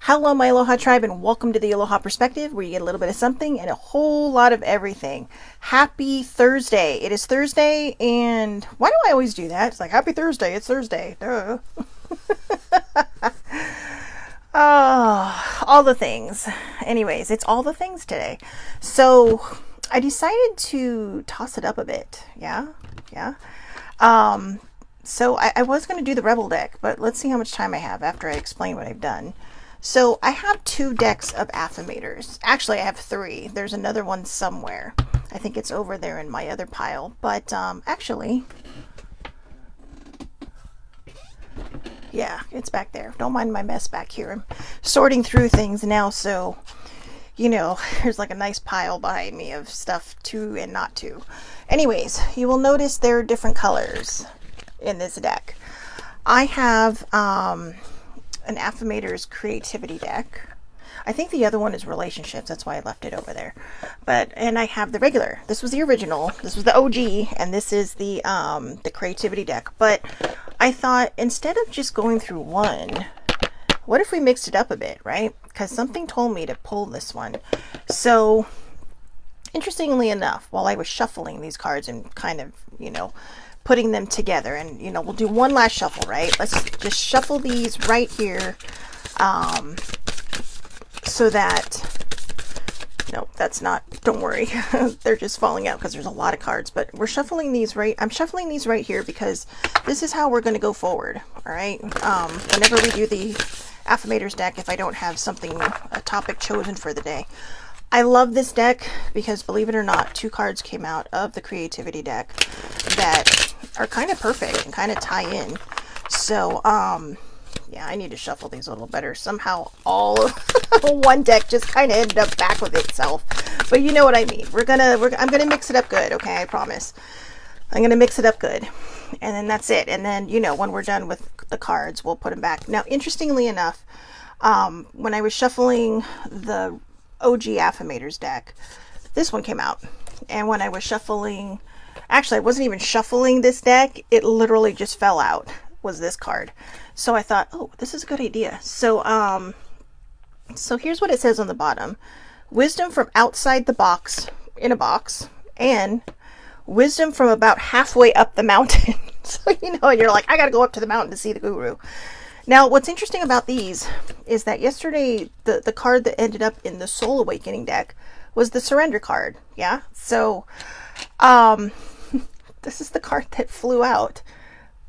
Hello, my Aloha tribe, and welcome to the Aloha Perspective, where you get a little bit of something and a whole lot of everything. Happy Thursday. It is Thursday, and why do I always do that? It's like, Happy Thursday, it's Thursday. Duh. Oh, all the things. Anyways, it's all the things today. So I decided to toss it up a bit. Yeah. So I was going to do the Rebel deck, but let's see how much time I have after I explain what I've done. So I have 2 decks of affirmators. Actually, I have 3. There's another one somewhere. I think it's over there in my other pile. But actually, yeah, it's back there. Don't mind my mess back here. I'm sorting through things now, so, there's like a nice pile behind me of stuff to and not to. Anyways, you will notice there are different colors in this deck. I have an Affirmator's Creativity deck. I think the other one is Relationships. That's why I left it over there. And I have the regular. This was the original. This was the OG, and this is the Creativity deck. But I thought, instead of just going through one, what if we mixed it up a bit, right? Because something told me to pull this one. So, interestingly enough, while I was shuffling these cards and kind of, putting them together, and we'll do one last shuffle, right? Let's just shuffle these right here, so that, no, that's not, don't worry, they're just falling out because there's a lot of cards, but we're shuffling these I'm shuffling these right here because this is how we're going to go forward. All right. Whenever we do the Affirmators deck, if I don't have a topic chosen for the day. I love this deck because, believe it or not, 2 cards came out of the Creativity deck that are kind of perfect and kind of tie in. So, yeah, I need to shuffle these a little better. Somehow all one deck just kind of ended up back with itself. But you know what I mean. I'm gonna mix it up good, okay? I promise. I'm gonna mix it up good. And then that's it. And then, when we're done with the cards, we'll put them back. Now, interestingly enough, when I was shuffling the OG Affirmators deck, this one came out. And when I was shuffling, actually I wasn't even shuffling this deck, it literally just fell out, was this card. So I thought, oh, this is a good idea. So so here's what it says on the bottom. Wisdom from outside the box, in a box, and wisdom from about halfway up the mountain. So you're like, I gotta go up to the mountain to see the guru. Now, what's interesting about these is that yesterday, the card that ended up in the Soul Awakening deck was the Surrender card. Yeah. So, this is the card that flew out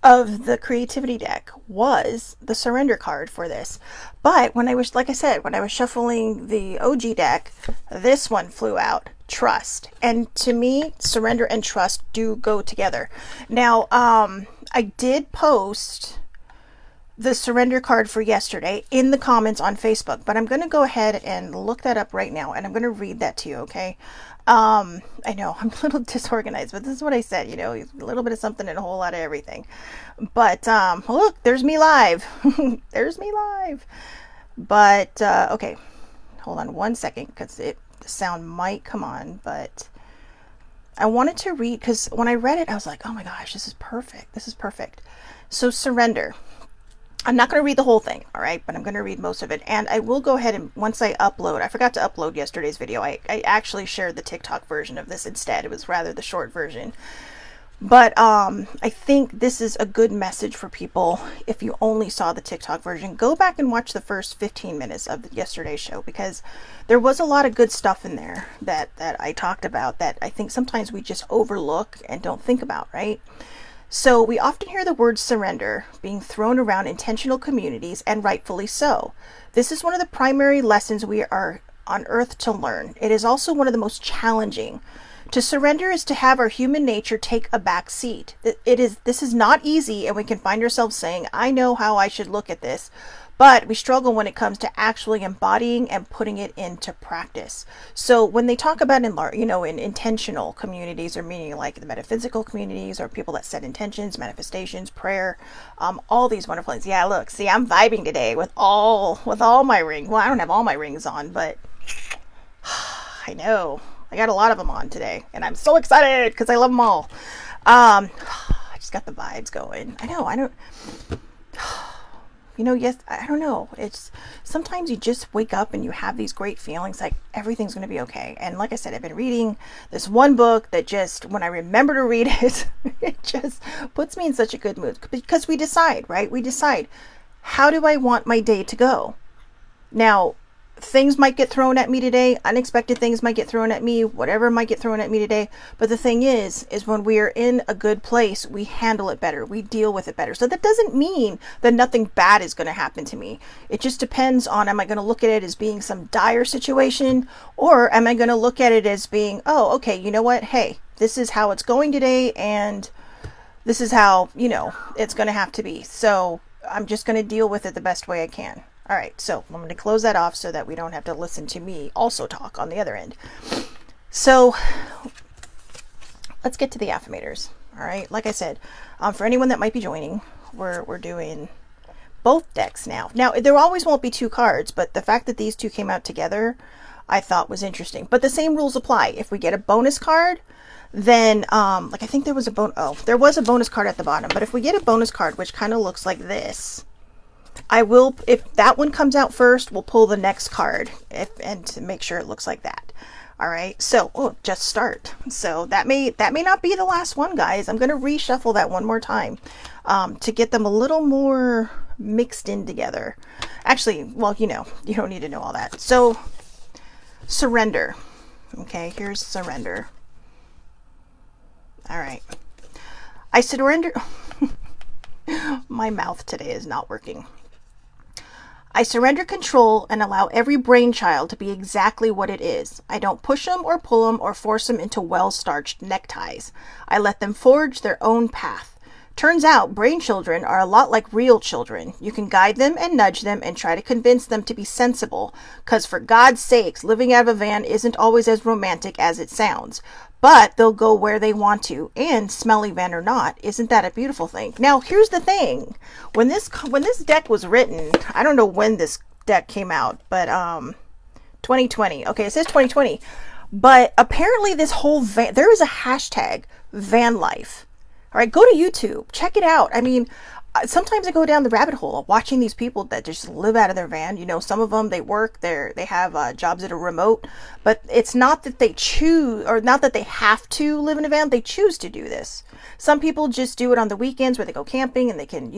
of the Creativity deck, was the Surrender card for this. But when I was, like I said, when I was shuffling the OG deck, this one flew out, Trust. And to me, Surrender and Trust do go together. Now, I did post the Surrender card for yesterday in the comments on Facebook, but I'm going to go ahead and look that up right now, and I'm going to read that to you, okay? I know I'm a little disorganized, but this is what I said, a little bit of something and a whole lot of everything. But look, there's me live. There's me live. But okay, hold on one second, because the sound might come on, but I wanted to read, because when I read it, I was like, oh my gosh, this is perfect. This is perfect. So Surrender. I'm not going to read the whole thing, all right, but I'm going to read most of it. And I will go ahead and, once I upload, I forgot to upload yesterday's video. I actually shared the TikTok version of this instead. It was rather the short version. But I think this is a good message for people. If you only saw the TikTok version, go back and watch the first 15 minutes of yesterday's show, because there was a lot of good stuff in there that I talked about that I think sometimes we just overlook and don't think about, right? So we often hear the word surrender being thrown around intentional communities, and rightfully so. This is one of the primary lessons we are on earth to learn. It is also one of the most challenging. To surrender is to have our human nature take a back seat. This is not easy, and we can find ourselves saying, I know how I should look at this. But we struggle when it comes to actually embodying and putting it into practice. So when they talk about in intentional communities, or meaning like the metaphysical communities, or people that set intentions, manifestations, prayer, all these wonderful things. Yeah, look, see, I'm vibing today with all my rings. Well, I don't have all my rings on, but I know I got a lot of them on today, and I'm so excited because I love them all. I just got the vibes going. I know. yes, I don't know. It's sometimes you just wake up and you have these great feelings like everything's going to be okay. And like I said, I've been reading this one book that just, when I remember to read it, it just puts me in such a good mood because we decide, right? We decide, how do I want my day to go? Now, things might get thrown at me today, unexpected things might get thrown at me, whatever might get thrown at me today, but the thing is when we are in a good place, we handle it better, we deal with it better. So that doesn't mean that nothing bad is going to happen to me. It just depends on, am I going to look at it as being some dire situation, or am I going to look at it as being, oh, okay, you know what, hey, this is how it's going today, and this is how, it's going to have to be. So I'm just going to deal with it the best way I can. All right, so I'm going to close that off so that we don't have to listen to me also talk on the other end. So let's get to the affirmators. All right, like I said, for anyone that might be joining, we're doing both decks now. Now, there always won't be two cards, but the fact that these two came out together, I thought was interesting. But the same rules apply. If we get a bonus card, then like I think there was a bonus card at the bottom. But if we get a bonus card, which kind of looks like this, I will, if that one comes out first, we'll pull the next card and to make sure it looks like that. All right. So, just start. So that may not be the last one, guys. I'm going to reshuffle that one more time, to get them a little more mixed in together. Actually, well, you don't need to know all that. So surrender. Okay. Here's surrender. All right. I surrender. My mouth today is not working. I surrender control and allow every brainchild to be exactly what it is. I don't push them or pull them or force them into well-starched neckties. I let them forge their own path. Turns out brain children are a lot like real children. You can guide them and nudge them and try to convince them to be sensible, because for God's sakes, living out of a van isn't always as romantic as it sounds. But they'll go where they want to, and smelly van or not, isn't that a beautiful thing? Now, here's the thing. When this deck was written, I don't know when this deck came out, but 2020. Okay, it says 2020. But apparently this whole there is a hashtag van life. All right, go to YouTube, check it out. I mean, sometimes I go down the rabbit hole watching these people that just live out of their van. Some of them, they work there, they have jobs that are remote, but it's not that they choose, or not that they have to live in a van. They choose to do this. Some people just do it on the weekends where they go camping and they can,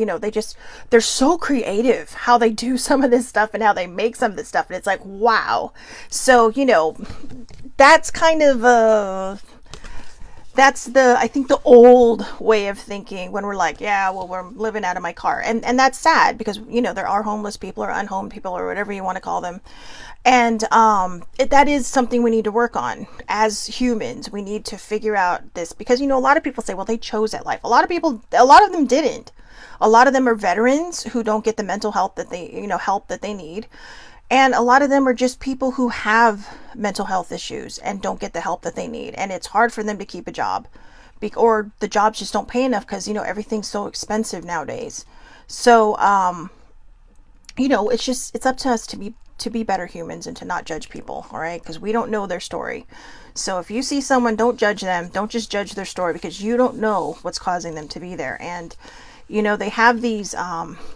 they're so creative how they do some of this stuff and how they make some of this stuff. And it's like, wow. So, that's kind of, I think the old way of thinking when we're like, yeah, well, we're living out of my car. And that's sad because, there are homeless people or unhomed people or whatever you want to call them. And that is something we need to work on as humans. We need to figure out this because, a lot of people say, well, they chose that life. A lot of them didn't. A lot of them are veterans who don't get the mental health that they, help that they need. And a lot of them are just people who have mental health issues and don't get the help that they need. And it's hard for them to keep a job or the jobs just don't pay enough because, everything's so expensive nowadays. So, it's up to us to be better humans and to not judge people. All right. Because we don't know their story. So if you see someone, don't judge them. Don't just judge their story because you don't know what's causing them to be there. And they have these,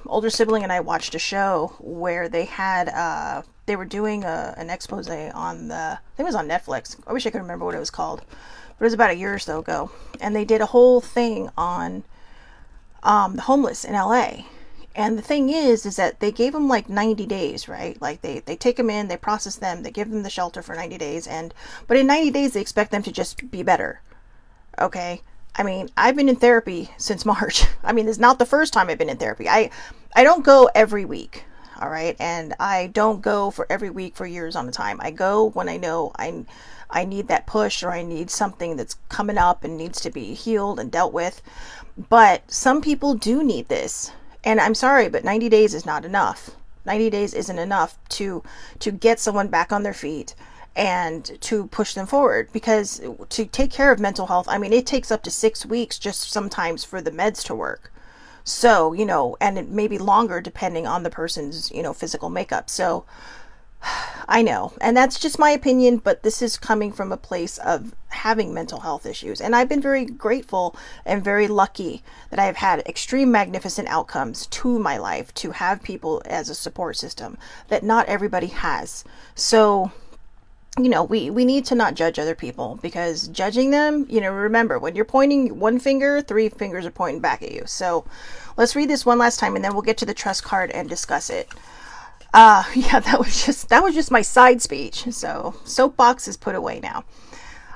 older sibling and I watched a show where they had, they were doing an expose on I think it was on Netflix. I wish I could remember what it was called, but it was about a year or so ago. And they did a whole thing on, the homeless in LA. And the thing is that they gave them like 90 days, right? Like they take them in, they process them, they give them the shelter for 90 days. But in 90 days, they expect them to just be better. Okay. I mean, I've been in therapy since March. I mean, it's not the first time I've been in therapy. I don't go every week. All right. And I don't go for every week for years on a time. I go when I know I need that push or I need something that's coming up and needs to be healed and dealt with. But some people do need this. And I'm sorry, but 90 days is not enough. 90 days isn't enough to get someone back on their feet and to push them forward, because to take care of mental health, I mean, it takes up to 6 weeks just sometimes for the meds to work. So, and it may be longer depending on the person's, physical makeup. So I know, and that's just my opinion, but this is coming from a place of having mental health issues. And I've been very grateful and very lucky that I have had extreme magnificent outcomes to my life to have people as a support system that not everybody has. So, we need to not judge other people, because judging them, remember, when you're pointing one finger, three fingers are pointing back at you. So let's read this one last time and then we'll get to the trust card and discuss it. Yeah, that was just my side speech. So soapbox is put away now.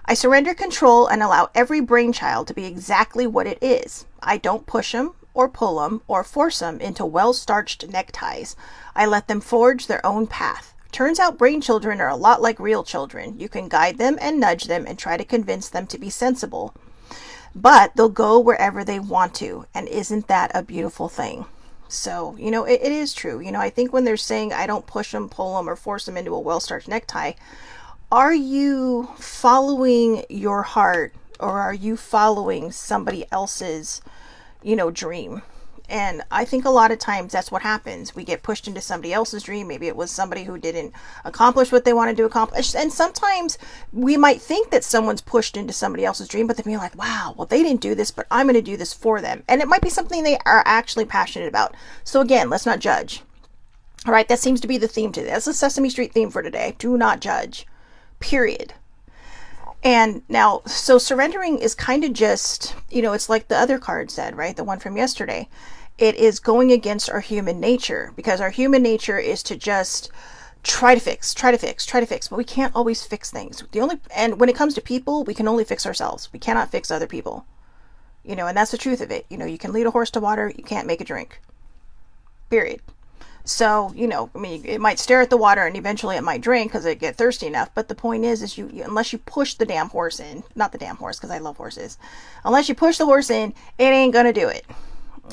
I surrender control and allow every brainchild to be exactly what it is. I don't push them or pull them or force them into well-starched neckties. I let them forge their own path. Turns out brain children are a lot like real children. You can guide them and nudge them and try to convince them to be sensible, but they'll go wherever they want to. And isn't that a beautiful thing? So, it is true. I think when they're saying, I don't push them, pull them, or force them into a well-starched necktie, are you following your heart, or are you following somebody else's, dream? And I think a lot of times that's what happens. We get pushed into somebody else's dream. Maybe it was somebody who didn't accomplish what they wanted to accomplish. And sometimes we might think that someone's pushed into somebody else's dream, but then be like, wow, well, they didn't do this, but I'm going to do this for them. And it might be something they are actually passionate about. So again, let's not judge. All right, that seems to be the theme today. That's the Sesame Street theme for today. Do not judge. Period. And now, so surrendering is kind of just, it's like the other card said, right? The one from yesterday. It is going against our human nature, because our human nature is to just try to fix, but we can't always fix things. And when it comes to people, we can only fix ourselves. We cannot fix other people, and that's the truth of it. You can lead a horse to water. You can't make it drink, period. So, it might stare at the water and eventually it might drink because it get thirsty enough. But the point is you unless you push the damn horse in, not the damn horse, because I love horses. Unless you push the horse in, it ain't going to do it.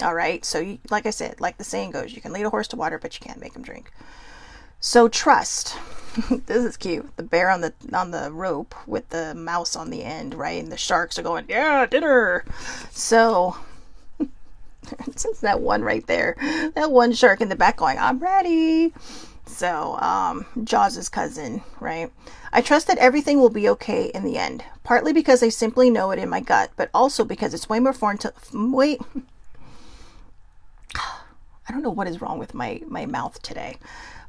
All right. So like I said, like the saying goes, you can lead a horse to water, but you can't make him drink. So trust. This is cute. The bear on the rope with the mouse on the end, right? And the sharks are going, yeah, dinner. So since that one right there, that one shark in the back going, I'm ready. So, Jaws' cousin, right? I trust that everything will be okay in the end, partly because I simply know it in my gut, but also because it's way more fun to wait. I don't know what is wrong with my mouth today,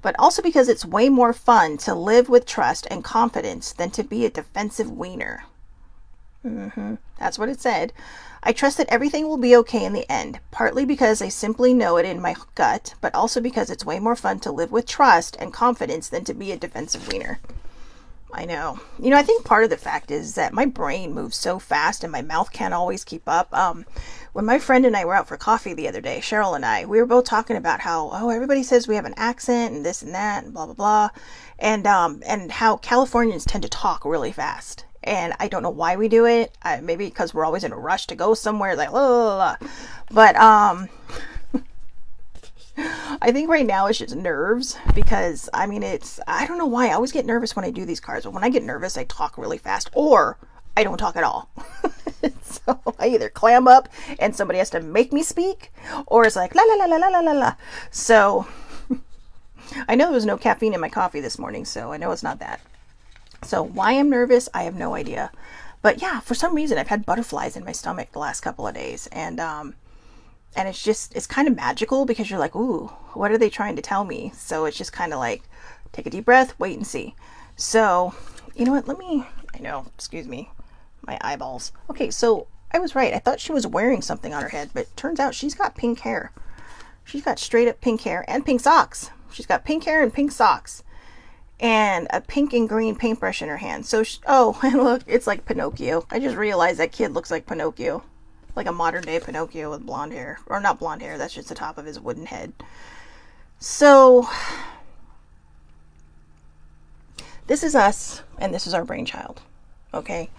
but also because it's way more fun to live with trust and confidence than to be a defensive wiener. That's what it said. I trust that everything will be okay in the end, partly because I simply know it in my gut, but also because it's way more fun to live with trust and confidence than to be a defensive wiener. I know. I think part of the fact is that my brain moves so fast and my mouth can't always keep up. When my friend and I were out for coffee the other day, Cheryl and I, we were both talking about how, everybody says we have an accent and this and that and blah, blah, blah. And how Californians tend to talk really fast. And I don't know why we do it. Maybe because we're always in a rush to go somewhere, like, blah, blah, blah. But I think right now it's just nerves, because I don't know why I always get nervous when I do these cards, but when I get nervous, I talk really fast, or I don't talk at all. So I either clam up and somebody has to make me speak, or it's like la la la la la la la. So I know there was no caffeine in my coffee this morning, so I know it's not that. So why I'm nervous, I have no idea. But yeah, for some reason I've had butterflies in my stomach the last couple of days, and it's kind of magical, because you're like, ooh, what are they trying to tell me? So it's just kind of like, take a deep breath, wait and see. So, you know what, excuse me, my eyeballs. Okay, so I was right. I thought she was wearing something on her head, but it turns out she's got pink hair. She's got straight up pink hair and pink socks. She's got pink hair and pink socks. And a pink and green paintbrush in her hand. So, and look, it's like Pinocchio. I just realized that kid looks like Pinocchio. Like a modern day Pinocchio with blonde hair. Or not blonde hair, that's just the top of his wooden head. So, this is us, and this is our brainchild. Okay?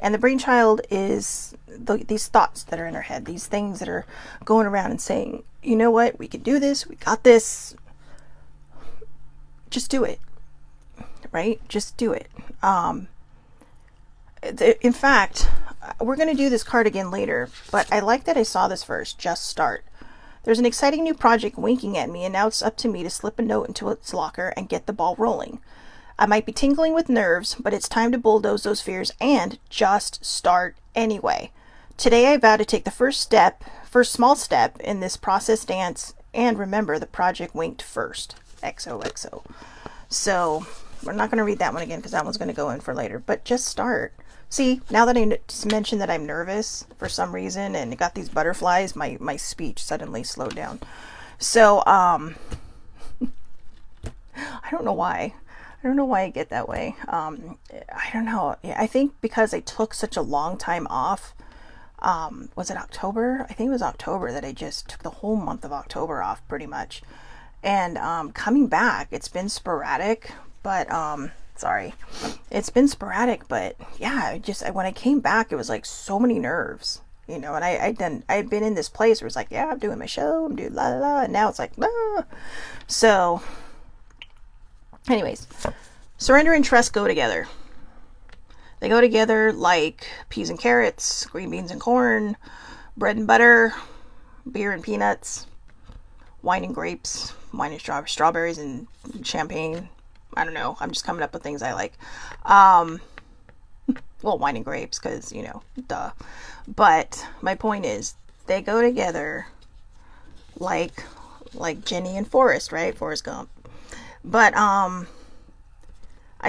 And the brainchild is these thoughts that are in our head. These things that are going around and saying, you know what, we can do this, we got this. Just do it. Right? Just do it. In fact, we're going to do this card again later, but I like that I saw this first. Just start. There's an exciting new project winking at me, and now it's up to me to slip a note into its locker and get the ball rolling. I might be tingling with nerves, but it's time to bulldoze those fears and just start anyway. Today I vow to take the first small step in this process dance, and remember the project winked first. XOXO. So we're not going to read that one again because that one's going to go in for later, but just start. See, now that I mentioned that I'm nervous for some reason and got these butterflies, my speech suddenly slowed down. So, I don't know why. I don't know why I get that way. I don't know. I think because I took such a long time off. Was it October? I think it was October that I just took the whole month of October off pretty much. And coming back, it's been sporadic, but sorry, it's been sporadic, but yeah, when I came back, it was like so many nerves, you know, and I had been in this place where it's like, yeah, I'm doing my show, I'm doing la la la, and now it's like, ah. So anyways, surrender and trust go together. They go together like peas and carrots, green beans and corn, bread and butter, beer and peanuts, wine and grapes, wine and strawberries and champagne. I don't know. I'm just coming up with things I like. Well, wine and grapes, because, you know, duh. But my point is, they go together like Jenny and Forrest, right? Forrest Gump. But I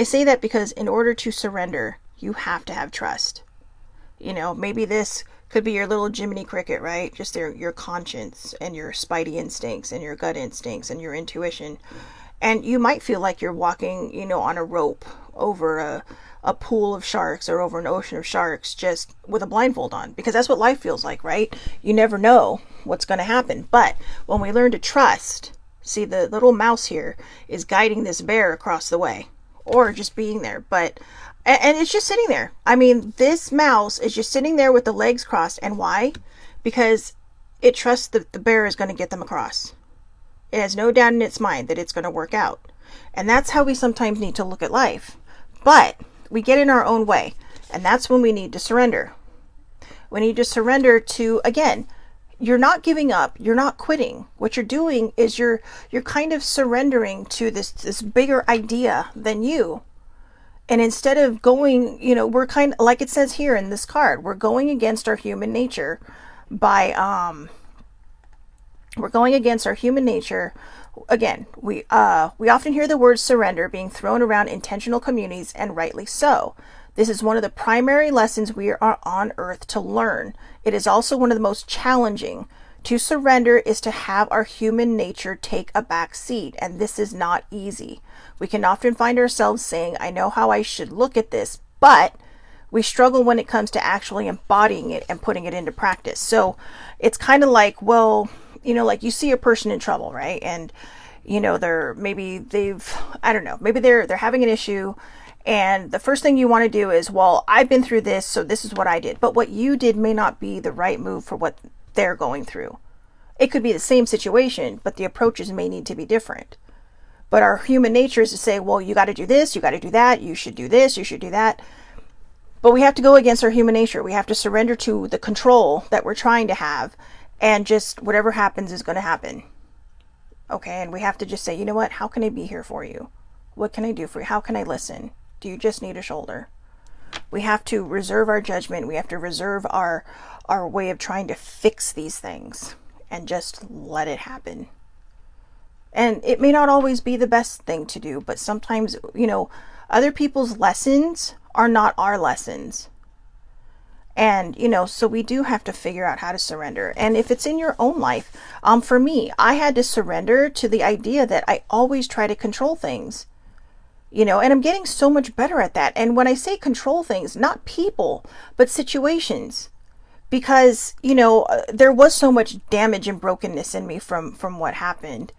say that because in order to surrender, you have to have trust. You know, maybe this could be your little Jiminy Cricket, right? Just your conscience and your spidey instincts and your gut instincts and your intuition. And you might feel like you're walking, you know, on a rope over a pool of sharks or over an ocean of sharks just with a blindfold on, because that's what life feels like, right? You never know what's going to happen. But when we learn to trust, see, the little mouse here is guiding this bear across the way, or just being there. But and it's just sitting there. I mean, this mouse is just sitting there with the legs crossed. And why? Because it trusts that the bear is going to get them across. It has no doubt in its mind that it's going to work out. And that's how we sometimes need to look at life. But we get in our own way. And that's when we need to surrender. We need to surrender to, again, you're not giving up. You're not quitting. What you're doing is you're kind of surrendering to this bigger idea than you. And instead of going, you know, we're kind of, like it says here in this card, we're going against our human nature by, we're going against our human nature. Again, we often hear the word surrender being thrown around intentional communities, and rightly so. This is one of the primary lessons we are on earth to learn. It is also one of the most challenging. To surrender is to have our human nature take a back seat, and this is not easy. We can often find ourselves saying, I know how I should look at this, but we struggle when it comes to actually embodying it and putting it into practice. So it's kind of like, well, you know, like you see a person in trouble, right? And, you know, maybe they're having an issue. And the first thing you want to do is, well, I've been through this, so this is what I did. But what you did may not be the right move for what they're going through. It could be the same situation, but the approaches may need to be different. But our human nature is to say, well, you got to do this, you got to do that, you should do this, you should do that. But we have to go against our human nature. We have to surrender to the control that we're trying to have, and just whatever happens is going to happen. Okay, and we have to just say, you know what, how can I be here for you? What can I do for you? How can I listen? Do you just need a shoulder? We have to reserve our judgment. We have to reserve our way of trying to fix these things and just let it happen. And it may not always be the best thing to do, but sometimes, you know, other people's lessons are not our lessons. And, you know, so we do have to figure out how to surrender. And if it's in your own life, for me, I had to surrender to the idea that I always try to control things. You know, and I'm getting so much better at that. And when I say control things, not people, but situations. Because, you know, there was so much damage and brokenness in me from what happened.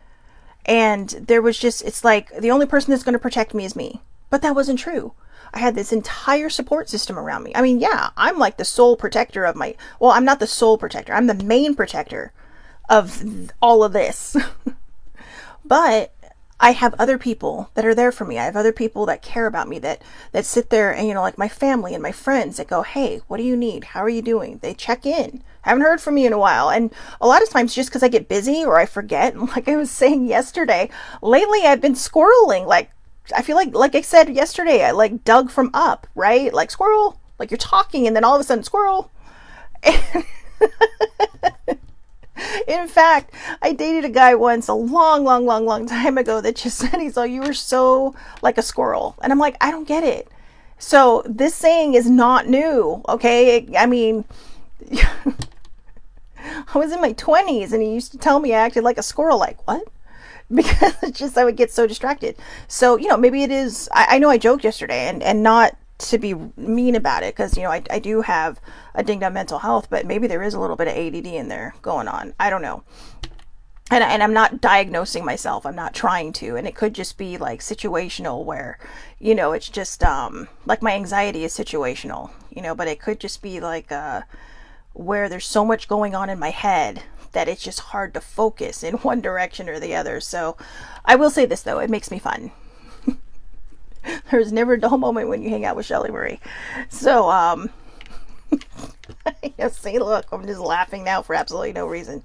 And there was just, it's like the only person that's going to protect me is me. But that wasn't true. I had this entire support system around me. I mean, yeah, I'm like the sole protector of well, I'm not the sole protector. I'm the main protector of all of this. But I have other people that are there for me. I have other people that care about me, that sit there and, like my family and my friends that go, hey, what do you need? How are you doing? They check in. Haven't heard from you in a while. And a lot of times just because I get busy or I forget. And like I was saying yesterday, lately I've been squirreling. Like, I feel like I said yesterday, I like dug from up, right? Like squirrel, like you're talking and then all of a sudden squirrel. In fact, I dated a guy once a long, long, long, long time ago that just said, he's like, you were so like a squirrel. And I'm like, I don't get it. So this saying is not new. Okay. I mean, I was in my 20s and he used to tell me I acted like a squirrel. Like, what? Because it's just I would get so distracted. So, maybe it is. I know I joked yesterday and not to be mean about it because, I do have a dinged up mental health, but maybe there is a little bit of ADD in there going on. I don't know. And I'm not diagnosing myself. I'm not trying to. And it could just be like situational where, it's just like my anxiety is situational, but it could just be like where there's so much going on in my head that it's just hard to focus in one direction or the other. So I will say this though, it makes me fun. There's never a dull moment when you hang out with Shelly Marie. So see, look, I'm just laughing now for absolutely no reason.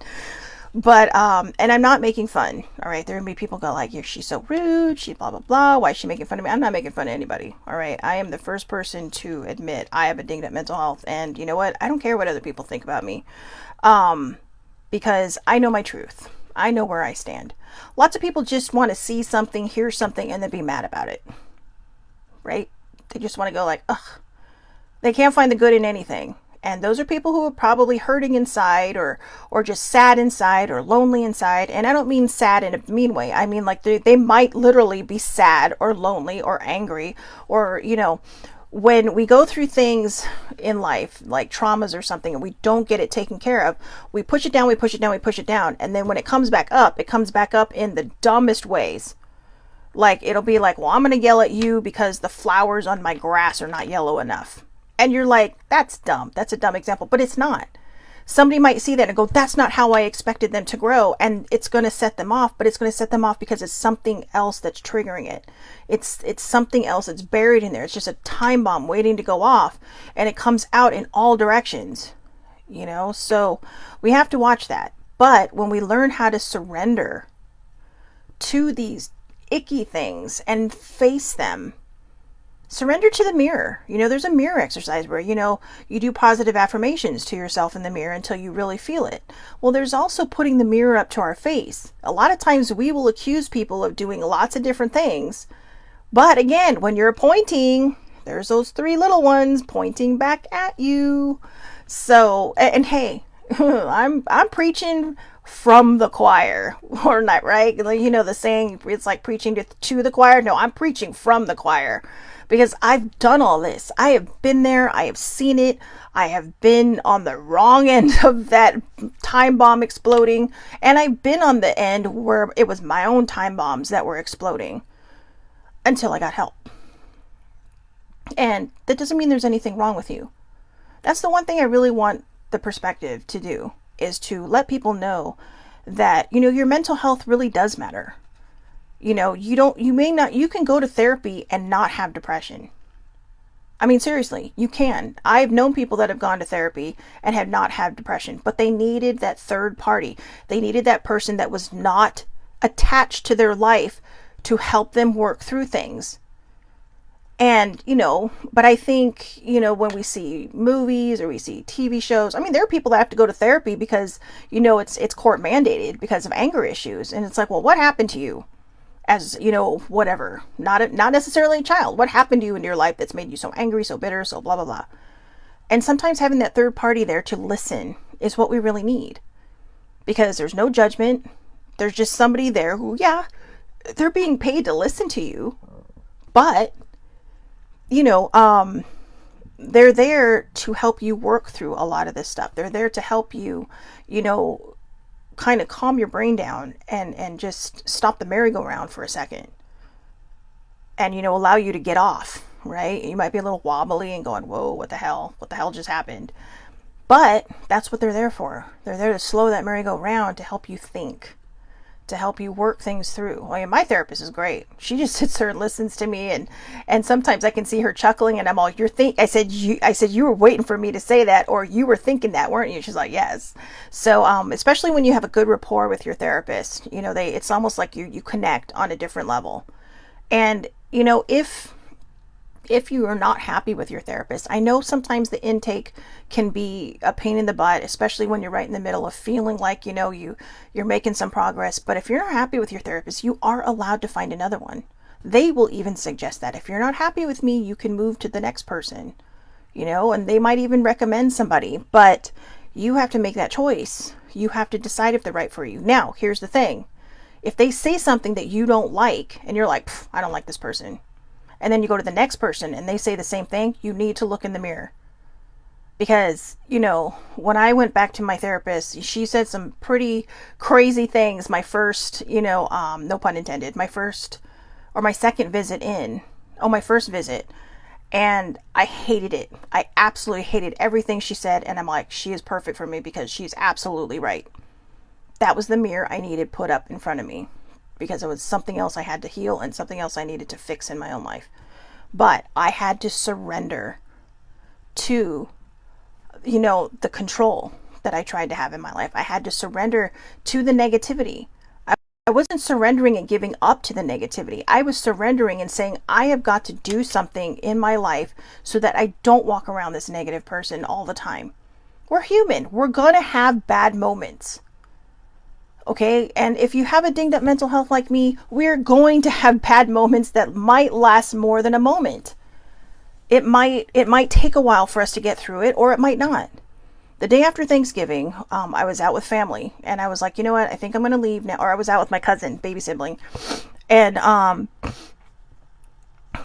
But and I'm not making fun. All right, there are gonna be people go like, yeah, she's so rude, she blah blah blah, why is she making fun of me? I'm not making fun of anybody. All right, I am the first person to admit I have a dinged up mental health, and you know what, I don't care what other people think about me, because I know my truth. I know where I stand. Lots of people just want to see something, hear something, and then be mad about it, right? They just want to go like, ugh, they can't find the good in anything. And those are people who are probably hurting inside or just sad inside or lonely inside. And I don't mean sad in a mean way. I mean like they might literally be sad or lonely or angry or, when we go through things in life, like traumas or something, and we don't get it taken care of, we push it down, we push it down, we push it down. And then when it comes back up in the dumbest ways. Like it'll be like, well, I'm going to yell at you because the flowers on my grass are not yellow enough. And you're like, that's dumb. That's a dumb example, but it's not. Somebody might see that and go, that's not how I expected them to grow. And it's going to set them off, but it's going to set them off because it's something else that's triggering it. It's something else that's buried in there. It's just a time bomb waiting to go off, and it comes out in all directions, so we have to watch that. But when we learn how to surrender to these icky things and face them, surrender to the mirror. There's a mirror exercise where, you do positive affirmations to yourself in the mirror until you really feel it. Well, there's also putting the mirror up to our face. A lot of times we will accuse people of doing lots of different things. But again, when you're pointing, there's those three little ones pointing back at you. So, and hey, I'm preaching from the choir or not, right? The saying, it's like preaching to the choir. No, I'm preaching from the choir. Because I've done all this. I have been there. I have seen it. I have been on the wrong end of that time bomb exploding. And I've been on the end where it was my own time bombs that were exploding until I got help. And that doesn't mean there's anything wrong with you. That's the one thing I really want the perspective to do, is to let people know that, your mental health really does matter. You can go to therapy and not have depression. I mean, seriously, you can. I've known people that have gone to therapy and have not had depression, but they needed that third party. They needed that person that was not attached to their life to help them work through things. And, but I think, when we see movies or we see TV shows, I mean, there are people that have to go to therapy because, it's court mandated because of anger issues. And it's like, well, what happened to you? As whatever, not necessarily a child. What happened to you in your life that's made you so angry, so bitter, so blah, blah, blah. And sometimes having that third party there to listen is what we really need, because there's no judgment. There's just somebody there who, yeah, they're being paid to listen to you, but they're there to help you work through a lot of this stuff. They're there to help you, kind of calm your brain down and just stop the merry-go-round for a second and, allow you to get off, right? You might be a little wobbly and going, whoa, what the hell just happened? But that's what they're there for. They're there to slow that merry-go-round, to help you think, to help you work things through. I mean, my therapist is great. She just sits there and listens to me, and sometimes I can see her chuckling, and I'm all, I said you were waiting for me to say that, or you were thinking that, weren't you? She's like, yes. So especially when you have a good rapport with your therapist, you know, it's almost like you connect on a different level. And you know, if you are not happy with your therapist, I know sometimes the intake can be a pain in the butt, especially when you're right in the middle of feeling like, you know, you're making some progress. But if you're not happy with your therapist, you are allowed to find another one. They will even suggest that if you're not happy with me, you can move to the next person, you know, and they might even recommend somebody, but you have to make that choice. You have to decide if they're right for you. Now, here's the thing. If they say something that you don't like and you're like, I don't like this person, and then you go to the next person and they say the same thing, you need to look in the mirror. Because, you know, when I went back to my therapist, she said some pretty crazy things my first, you know, no pun intended, my second visit in. Oh, my first visit. And I hated it. I absolutely hated everything she said. And I'm like, she is perfect for me because she's absolutely right. That was the mirror I needed put up in front of me, because it was something else I had to heal and something else I needed to fix in my own life. But I had to surrender to, you know, the control that I tried to have in my life. I had to surrender to the negativity. I wasn't surrendering and giving up to the negativity. I was surrendering and saying, I have got to do something in my life so that I don't walk around this negative person all the time. We're human. We're going to have bad moments. Okay, and if you have a dinged up mental health like me, we're going to have bad moments that might last more than a moment. It might take a while for us to get through it, or it might not. The day after Thanksgiving, I was out with family, and I was like, you know what, I think I'm going to leave now. Or I was out with my cousin, baby sibling, and I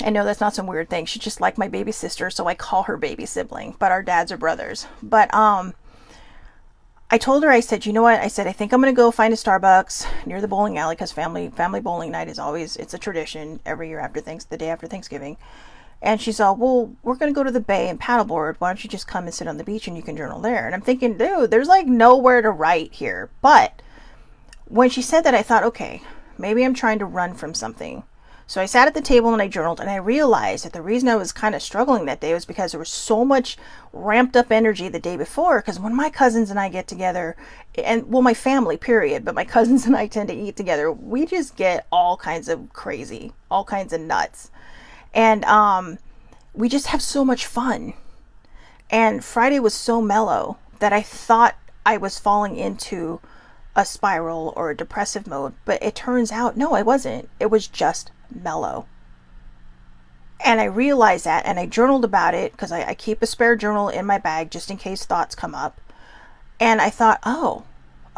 know that's not some weird thing. She's just like my baby sister, so I call her baby sibling, but our dads are brothers. But I told her, I said, you know what? I said, I think I'm going to go find a Starbucks near the bowling alley, because family bowling night is always, it's a tradition every year the day after Thanksgiving. And she's all, well, we're going to go to the bay and paddleboard. Why don't you just come and sit on the beach and you can journal there? And I'm thinking, dude, there's like nowhere to write here. But when she said that, I thought, okay, maybe I'm trying to run from something. So I sat at the table and I journaled, and I realized that the reason I was kind of struggling that day was because there was so much ramped up energy the day before. Because when my cousins and I get together, and well, my family, period, but my cousins and I tend to eat together, we just get all kinds of crazy, all kinds of nuts. And we just have so much fun. And Friday was so mellow that I thought I was falling into a spiral or a depressive mode, but it turns out, no, I wasn't. It was just mellow. And I realized that, and I journaled about it, because I keep a spare journal in my bag just in case thoughts come up. And I thought, oh,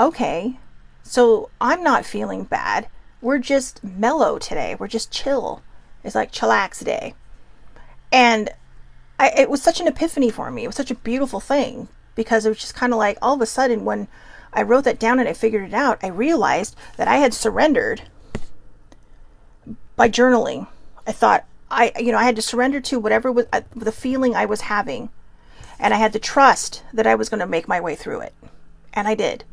okay, so I'm not feeling bad. We're just mellow today. We're just chill. It's like chillax day. And it was such an epiphany for me. It was such a beautiful thing, because it was just kind of like, all of a sudden, when I wrote that down and I figured it out, I realized that I had surrendered by journaling. I thought, I had to surrender to whatever was the feeling I was having, and I had to trust that I was going to make my way through it. And I did.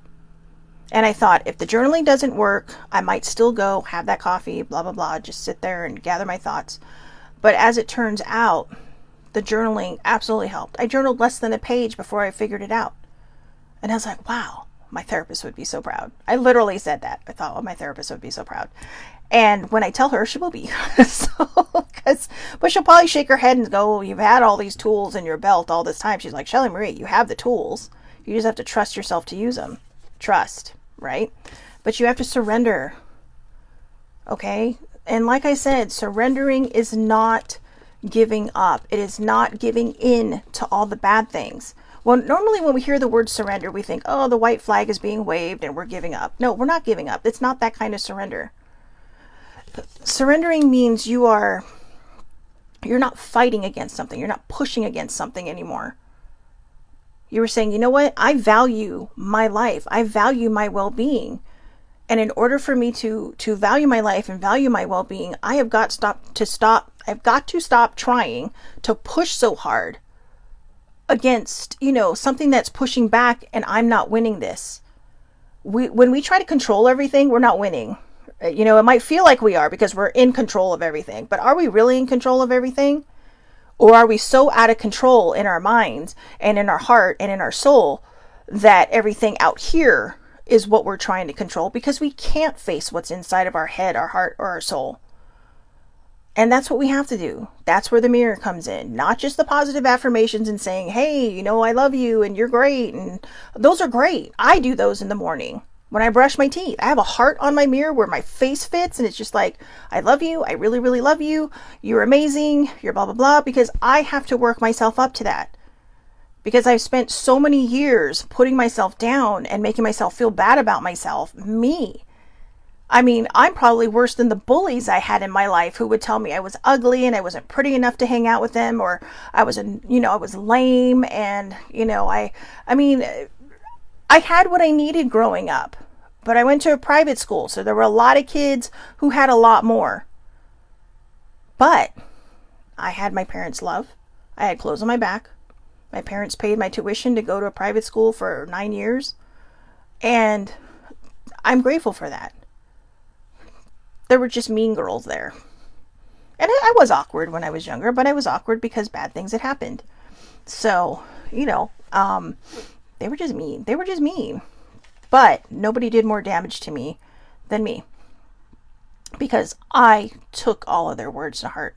And I thought, if the journaling doesn't work, I might still go have that coffee, blah, blah, blah, just sit there and gather my thoughts. But as it turns out, the journaling absolutely helped. I journaled less than a page before I figured it out. And I was like, wow, my therapist would be so proud. I literally said that. I thought, oh, my therapist would be so proud. And when I tell her, she will be. But she'll probably shake her head and go, you've had all these tools in your belt all this time. She's like, Shelly Marie, you have the tools. You just have to trust yourself to use them. Trust, right? But you have to surrender. Okay? And like I said, surrendering is not giving up. It is not giving in to all the bad things. Well, normally when we hear the word surrender, we think, oh, the white flag is being waved and we're giving up. No, we're not giving up. It's not that kind of surrender. Surrendering means you're not fighting against something. You're not pushing against something anymore. You were saying, you know what? I value my life. I value my well-being. And in order for me to value my life and value my well-being, I have got to stop trying to push so hard against, something that's pushing back, and I'm not winning this. when we try to control everything, we're not winning. You know, it might feel like we are because we're in control of everything, but are we really in control of everything? Or are we so out of control in our minds and in our heart and in our soul that everything out here is what we're trying to control because we can't face what's inside of our head, our heart, or our soul? And that's what we have to do. That's where the mirror comes in. Not just the positive affirmations and saying, hey, you know, I love you and you're great. And those are great. I do those in the morning when I brush my teeth. I have a heart on my mirror where my face fits. And it's just like, I love you. I really, really love you. You're amazing. You're blah, blah, blah. Because I have to work myself up to that. Because I've spent so many years putting myself down and making myself feel bad about myself. Me. I mean, I'm probably worse than the bullies I had in my life who would tell me I was ugly and I wasn't pretty enough to hang out with them, or I was, I was lame. And, I mean, I had what I needed growing up, but I went to a private school. So there were a lot of kids who had a lot more, but I had my parents' love. I had clothes on my back. My parents paid my tuition to go to a private school for 9 years. And I'm grateful for that. There were just mean girls there. And I was awkward when I was younger, but I was awkward because bad things had happened. So, they were just mean. They were just mean. But nobody did more damage to me than me. Because I took all of their words to heart.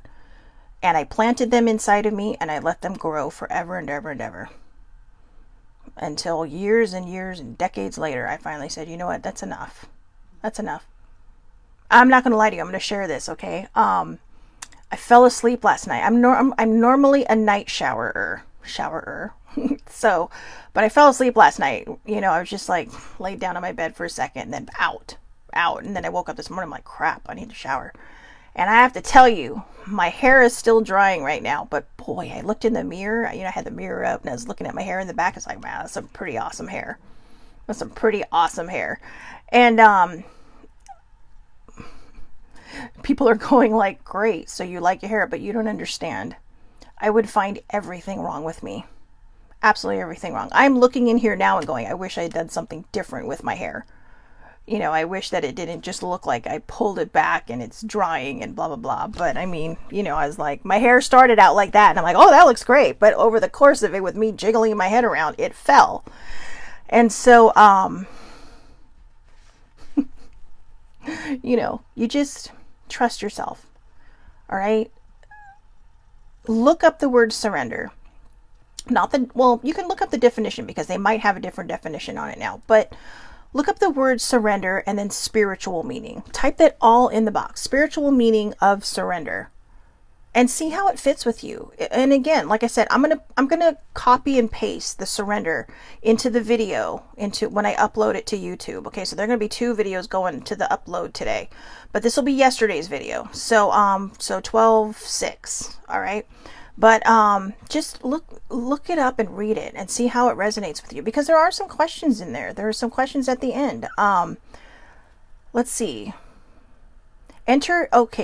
And I planted them inside of me and I let them grow forever and ever and ever. Until years and years and decades later, I finally said, you know what, that's enough. That's enough. I'm not going to lie to you. I'm going to share this, okay? I fell asleep last night. I'm normally a night showerer. So, but I fell asleep last night. I was just like laid down on my bed for a second and then out. And then I woke up this morning. I'm like, crap, I need to shower. And I have to tell you, my hair is still drying right now. But boy, I looked in the mirror. I had the mirror up and I was looking at my hair in the back. It's like, wow, that's some pretty awesome hair. That's some pretty awesome hair. And, people are going like, great, so you like your hair, but you don't understand. I would find everything wrong with me. Absolutely everything wrong. I'm looking in here now and going, I wish I had done something different with my hair. I wish that it didn't just look like I pulled it back and it's drying and blah, blah, blah. But I mean, I was like, my hair started out like that and I'm like, oh, that looks great. But over the course of it, with me jiggling my head around, it fell. And so, you just trust yourself. All right. Look up the word surrender. You can look up the definition because they might have a different definition on it now, but look up the word surrender and then spiritual meaning. Type that all in the box. Spiritual meaning of surrender. And see how it fits with you. And again, like I said, I'm gonna copy and paste the surrender into the video into when I upload it to YouTube. Okay, so there are gonna be 2 videos going to the upload today, but this will be yesterday's video. So 12/6. All right, but just look it up and read it and see how it resonates with you, because there are some questions in there. There are some questions at the end. Let's see.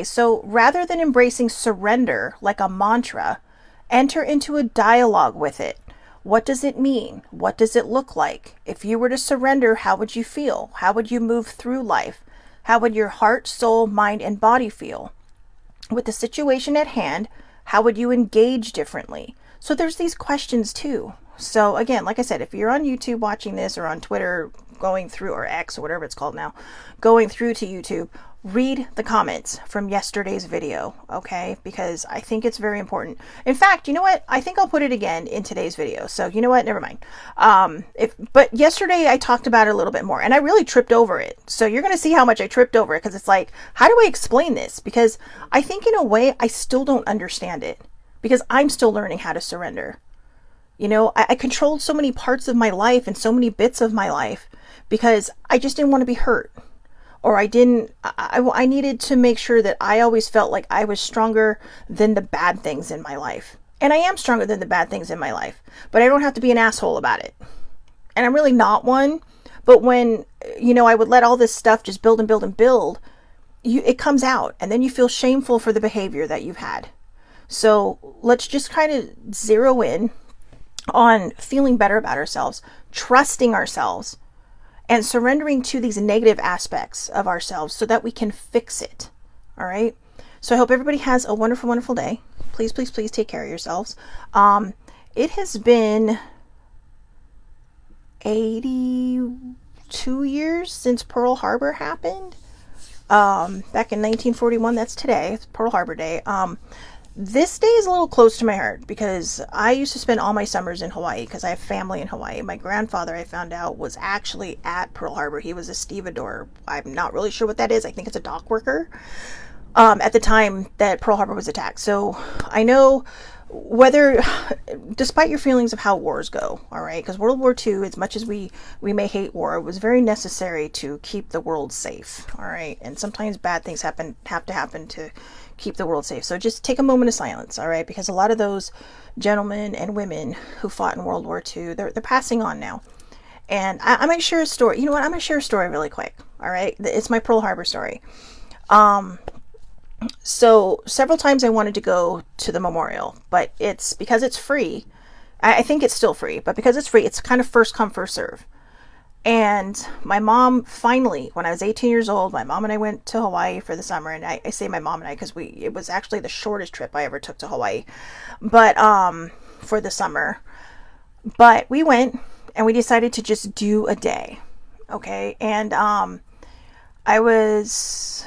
So rather than embracing surrender like a mantra, enter into a dialogue with it. What does it mean? What does it look like? If you were to surrender, how would you feel? How would you move through life? How would your heart, soul, mind, and body feel? With the situation at hand, how would you engage differently? So there's these questions too. So again, like I said, if you're on YouTube watching this, or on Twitter going through, or X or whatever it's called now, going through to YouTube, read the comments from yesterday's video, okay? Because I think it's very important. In fact, you know what? I think I'll put it again in today's video. So you know what? Never mind. But yesterday I talked about it a little bit more and I really tripped over it. So you're going to see how much I tripped over it, because it's like, how do I explain this? Because I think in a way I still don't understand it, because I'm still learning how to surrender. I controlled so many parts of my life and so many bits of my life because I just didn't want to be hurt. Or I needed to make sure that I always felt like I was stronger than the bad things in my life. And I am stronger than the bad things in my life, but I don't have to be an asshole about it. And I'm really not one. But when, I would let all this stuff just build and build and build, it comes out, and then you feel shameful for the behavior that you've had. So let's just kind of zero in on feeling better about ourselves, trusting ourselves, and surrendering to these negative aspects of ourselves so that we can fix it. All right. So I hope everybody has a wonderful, wonderful day. Please, please, please take care of yourselves. It has been 82 years since Pearl Harbor happened. Back in 1941, that's today. It's Pearl Harbor Day. This day is a little close to my heart because I used to spend all my summers in Hawaii because I have family in Hawaii. My grandfather, I found out, was actually at Pearl Harbor. He was a stevedore. I'm not really sure what that is. I think it's a dock worker. At the time that Pearl Harbor was attacked. So I know whether, despite your feelings of how wars go, all right, because World War II, as much as we may hate war, it was very necessary to keep the world safe, all right, and sometimes bad things have to happen to keep the world safe. So just take a moment of silence, all right, because a lot of those gentlemen and women who fought in World War II, they're passing on now. And I'm going to share a story. You know what? I'm going to share a story really quick, all right? It's my Pearl Harbor story. So several times I wanted to go to the memorial, but because it's free. I think it's still free, but because it's free, it's kind of first come, first serve. And my mom finally, when I was 18 years old, my mom and I went to Hawaii for the summer. And I say my mom and I because it was actually the shortest trip I ever took to Hawaii, but for the summer. But we went and we decided to just do a day, okay? And I was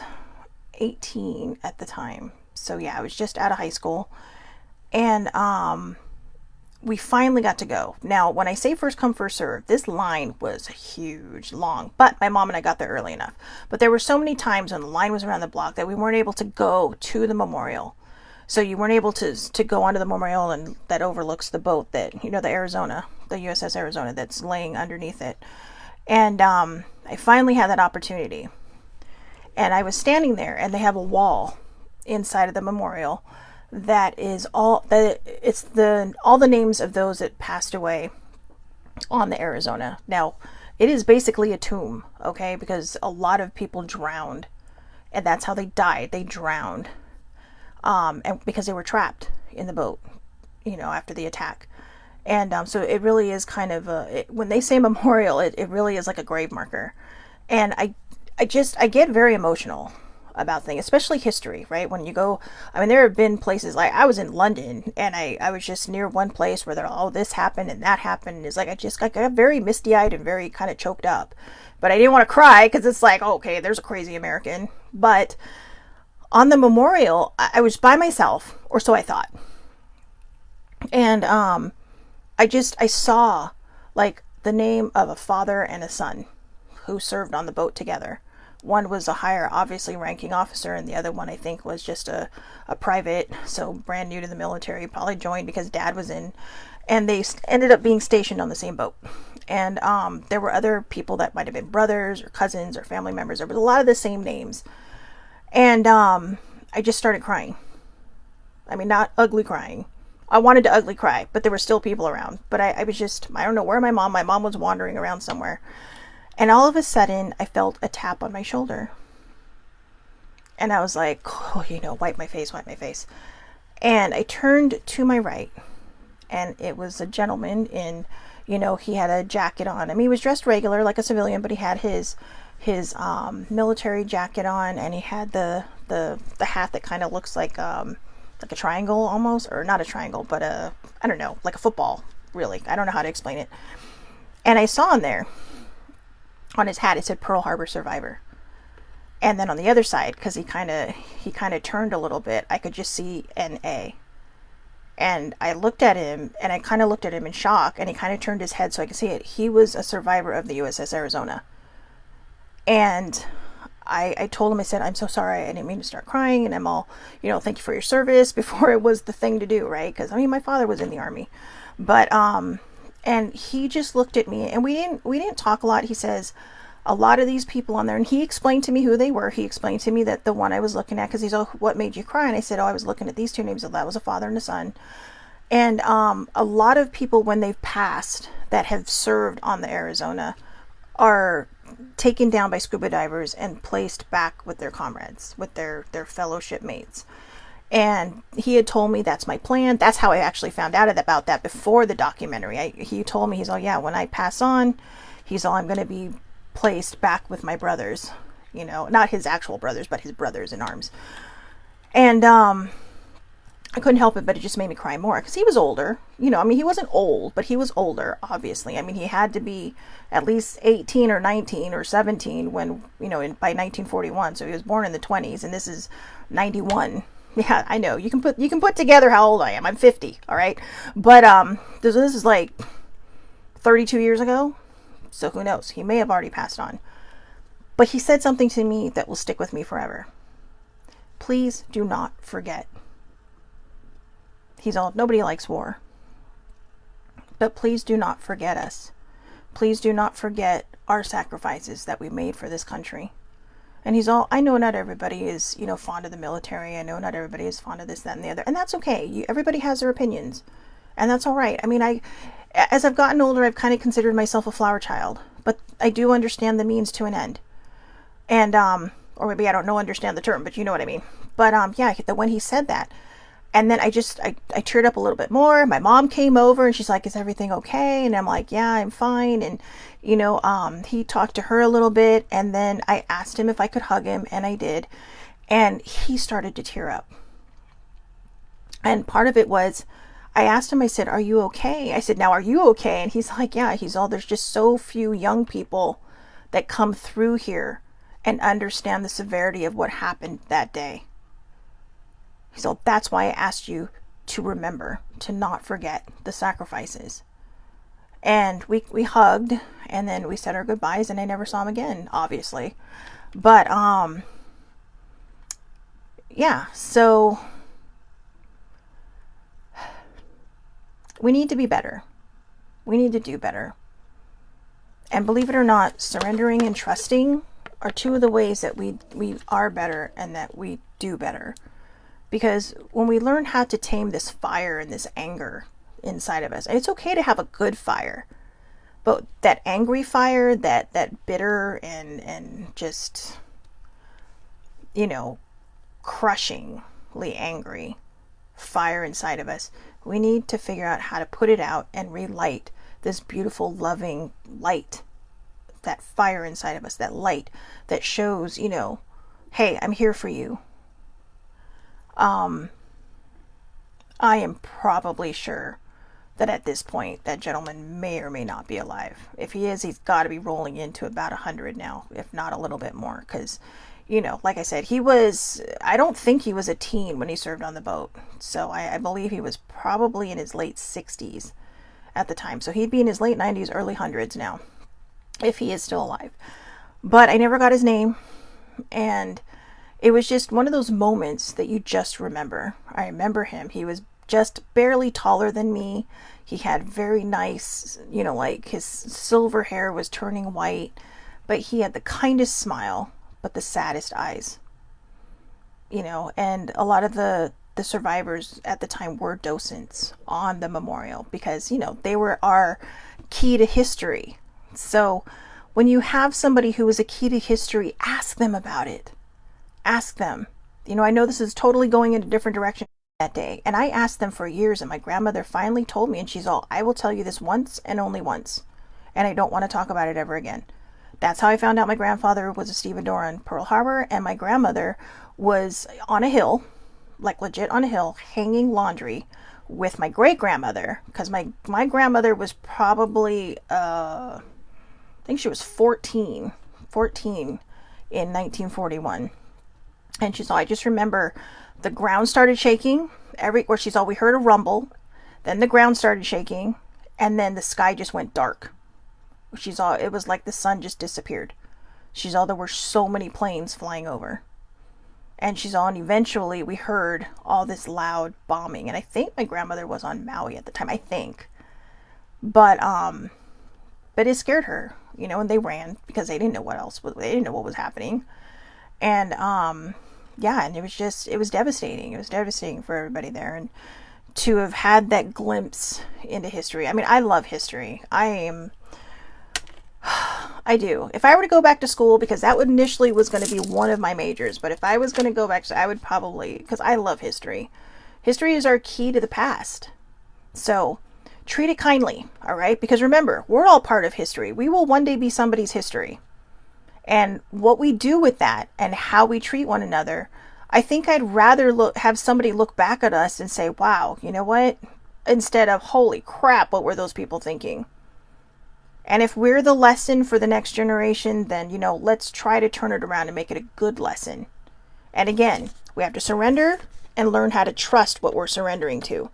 18 at the time. So yeah, I was just out of high school. And we finally got to go. Now, when I say first come, first serve, this line was huge, long, but my mom and I got there early enough. But there were so many times when the line was around the block that we weren't able to go to the memorial. So you weren't able to go onto the memorial and that overlooks the boat that, the Arizona, the USS Arizona that's laying underneath it. And I finally had that opportunity. And I was standing there, and they have a wall inside of the memorial that is all the names of those that passed away on the Arizona. Now, it is basically a tomb, okay? Because a lot of people drowned, and that's how they died. They drowned, and because they were trapped in the boat, after the attack. And so it really is kind of when they say memorial, it really is like a grave marker. And I get very emotional about things, especially history, right? When you go, there have been places like I was in London and I was just near one place where this happened and that happened. And it's like, I got very misty eyed and very kind of choked up, but I didn't want to cry because it's like, okay, there's a crazy American. But on the memorial, I was by myself, or so I thought. And, I saw like the name of a father and a son who served on the boat together. One was a higher, obviously, ranking officer, and the other one, I think, was just a private, so brand new to the military, probably joined because dad was in, and they ended up being stationed on the same boat. And there were other people that might have been brothers or cousins or family members. There was a lot of the same names. And I just started crying. Not ugly crying. I wanted to ugly cry, but there were still people around. But I was just, I don't know where my mom was wandering around somewhere. And all of a sudden, I felt a tap on my shoulder. And I was like, wipe my face. And I turned to my right. And it was a gentleman in, he had a jacket on. He was dressed regular like a civilian, but he had his military jacket on. And he had the hat that kind of looks like a triangle almost. Or not a triangle, but I don't know, like a football, really. I don't know how to explain it. And I saw him there. On his hat, it said Pearl Harbor Survivor. And then on the other side, because he kind of turned a little bit, I could just see an A. And I looked at him, and I kind of looked at him in shock, and he kind of turned his head so I could see it. He was a survivor of the USS Arizona. And I told him, I said, I'm so sorry, I didn't mean to start crying, and I'm all, thank you for your service, before it was the thing to do, right? Because, my father was in the Army. But, and he just looked at me, and we didn't talk a lot. He says, a lot of these people on there, and he explained to me who they were. He explained to me that the one I was looking at, because he's, what made you cry? And I said, I was looking at these two names. That was a father and a son. And a lot of people, when they've passed, that have served on the Arizona, are taken down by scuba divers and placed back with their comrades, with their fellow shipmates. And he had told me that's my plan. That's how I actually found out about that before the documentary. He told me, he's all, yeah, when I pass on, he's all, I'm going to be placed back with my brothers, you know, not his actual brothers, but his brothers in arms. And I couldn't help it, but it just made me cry more because he was older. You know, I mean, he wasn't old, but he was older, obviously. I mean, he had to be at least 18 or 19 or 17 when, you know, by 1941. So he was born in the 20s, and this is 91. Yeah, I know. You can put together how old I am. I'm 50, all right? But this is like 32 years ago. So who knows? He may have already passed on. But he said something to me that will stick with me forever. Please do not forget. He's all, nobody likes war. But please do not forget us. Please do not forget our sacrifices that we made for this country. And he's all, I know not everybody is, you know, fond of the military. I know not everybody is fond of this, that, and the other. And that's okay. Everybody has their opinions. And that's all right. I mean, as I've gotten older, I've kind of considered myself a flower child. But I do understand the means to an end. And, or maybe I don't know, understand the term, but you know what I mean. But, yeah, when he said that, and then I teared up a little bit more. My mom came over and she's like, is everything okay? And I'm like, yeah, I'm fine. And, you know, he talked to her a little bit, and then I asked him if I could hug him, and I did. And he started to tear up. And part of it was, I asked him, I said, are you okay? I said, now, are you okay? And he's like, yeah, there's just so few young people that come through here and understand the severity of what happened that day. So that's why I asked you to remember, to not forget the sacrifices. And we hugged, and then we said our goodbyes, and I never saw him again, obviously. But, yeah, so we need to be better. We need to do better. And believe it or not, surrendering and trusting are two of the ways that we are better and that we do better. Because when we learn how to tame this fire and this anger inside of us, and it's okay to have a good fire, but that angry fire, that bitter and just, you know, crushingly angry fire inside of us, we need to figure out how to put it out and relight this beautiful, loving light, that fire inside of us, that light that shows, you know, hey, I'm here for you. I am probably sure that at this point, that gentleman may or may not be alive. If he is, he's got to be rolling into about 100 now, if not a little bit more. Because, you know, like I said, I don't think he was a teen when he served on the boat. So I believe he was probably in his late 60s at the time. So he'd be in his late 90s, early hundreds now, if he is still alive. But I never got his name. And it was just one of those moments that you just remember. I remember him. He was just barely taller than me. He had very nice, you know, like his silver hair was turning white, but he had the kindest smile, but the saddest eyes. You know, and a lot of the survivors at the time were docents on the memorial because, you know, they were our key to history. So when you have somebody who is a key to history, ask them about it. Ask them. You know, I know this is totally going in a different direction that day. And I asked them for years, and my grandmother finally told me, and she's all, I will tell you this once and only once. And I don't want to talk about it ever again. That's how I found out my grandfather was a stevedore on Pearl Harbor, and my grandmother was on a hill, like legit on a hill, hanging laundry with my great-grandmother, because my grandmother was probably, I think she was 14 in 1941. And she's all, I just remember the ground started shaking, we heard a rumble, then the ground started shaking, and then the sky just went dark. She's all, it was like the sun just disappeared. She's all, there were so many planes flying over. And she's all, and eventually we heard all this loud bombing. And I think my grandmother was on Maui at the time, I think. But it scared her, you know, and they ran because they didn't know they didn't know what was happening. And, yeah, and it was devastating. It was devastating for everybody there. And to have had that glimpse into history. I mean, I love history. I do. If I were to go back to school, because that initially was going to be one of my majors, but if I was going to go back, I would probably, because I love history. History is our key to the past. So treat it kindly, all right? Because remember, we're all part of history. We will one day be somebody's history. And what we do with that and how we treat one another, I think I'd rather have somebody look back at us and say, wow, you know what? Instead of, holy crap, what were those people thinking? And if we're the lesson for the next generation, then, you know, let's try to turn it around and make it a good lesson. And again, we have to surrender and learn how to trust what we're surrendering to.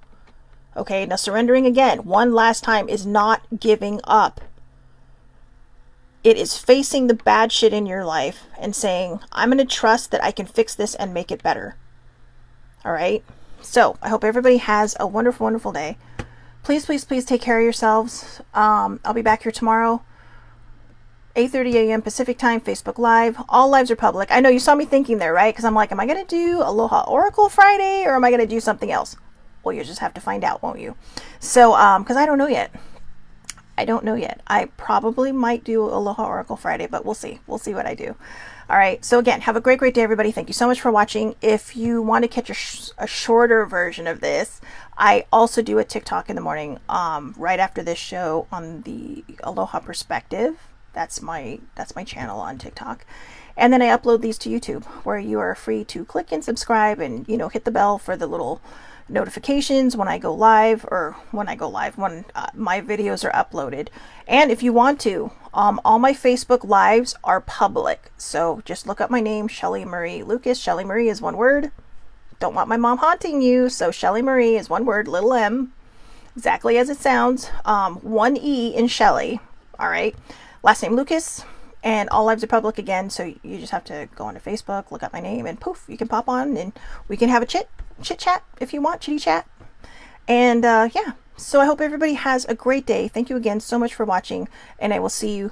Okay, now surrendering again, one last time, is not giving up. It is facing the bad shit in your life and saying, I'm going to trust that I can fix this and make it better. All right? So I hope everybody has a wonderful, wonderful day. Please, please, please take care of yourselves. I'll be back here tomorrow, 8:30 a.m. Pacific time, Facebook Live. All lives are public. I know you saw me thinking there, right? Because I'm like, am I going to do Aloha Oracle Friday or am I going to do something else? Well, you just have to find out, won't you? So, because I don't know yet. I don't know yet. I probably might do Aloha Oracle Friday, but we'll see. We'll see what I do. All right. So again, have a great, great day, everybody. Thank you so much for watching. If you want to catch a shorter version of this, I also do a TikTok in the morning, right after this show on the Aloha Perspective. That's my channel on TikTok. And then I upload these to YouTube, where you are free to click and subscribe and, you know, hit the bell for the little notifications when I go live, or when my videos are uploaded. And if you want to, all my Facebook lives are public. So just look up my name, Shelly Marie Lucas. Shelly Marie is one word. Don't want my mom haunting you. So Shelly Marie is one word, little m, exactly as it sounds. One E in Shelly. All right. Last name Lucas. And all lives are public again. So you just have to go onto Facebook, look up my name, and poof, you can pop on and we can have a chit chat if you want, chitty chat. And yeah, so I hope everybody has a great day. Thank you again so much for watching, and I will see you